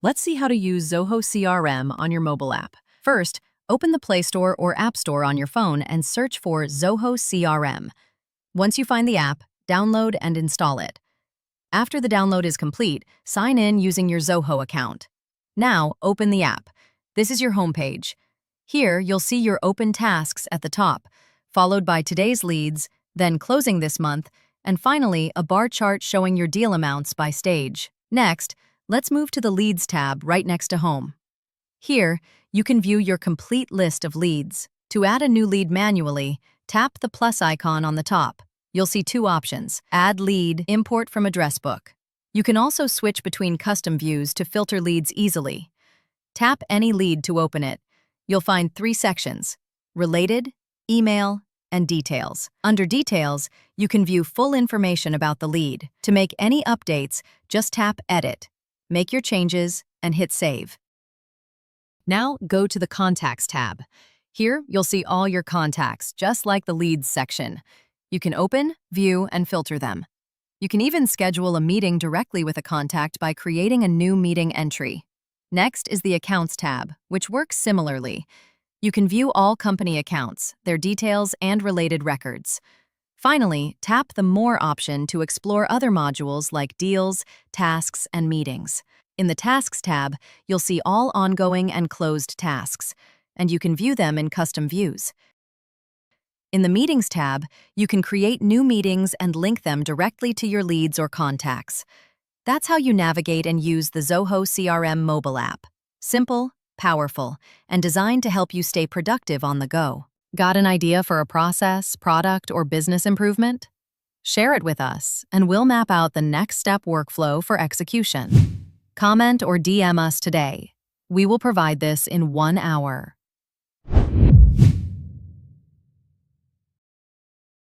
Let's see how to use Zoho CRM on your mobile app. First, open the Play Store or App Store on your phone and search for Zoho CRM. Once you find the app, download and install it. After the download is complete, sign in using your Zoho account. Now, open the app. This is your homepage. Here, you'll see your open tasks at the top, followed by today's leads, then closing this month, and finally, a bar chart showing your deal amounts by stage. Next, let's move to the Leads tab right next to Home. Here, you can view your complete list of leads. To add a new lead manually, tap the plus icon on the top. You'll see two options: Add Lead, Import from Address Book. You can also switch between custom views to filter leads easily. Tap any lead to open it. You'll find three sections: Related, Email, and Details. Under Details, you can view full information about the lead. To make any updates, just tap Edit. Make your changes and hit Save. Now go to the Contacts tab. Here, you'll see all your contacts, just like the Leads section. You can open, view, and filter them. You can even schedule a meeting directly with a contact by creating a new meeting entry. Next is the Accounts tab, which works similarly. You can view all company accounts, their details, and related records. Finally, tap the More option to explore other modules like Deals, Tasks, and Meetings. In the Tasks tab, you'll see all ongoing and closed tasks, and you can view them in custom views. In the Meetings tab, you can create new meetings and link them directly to your leads or contacts. That's how you navigate and use the Zoho CRM mobile app. Simple, powerful, and designed to help you stay productive on the go. Got an idea for a process, product, or business improvement? Share it with us, and we'll map out the next step workflow for execution. Comment or DM us today. We will provide this in 1 hour.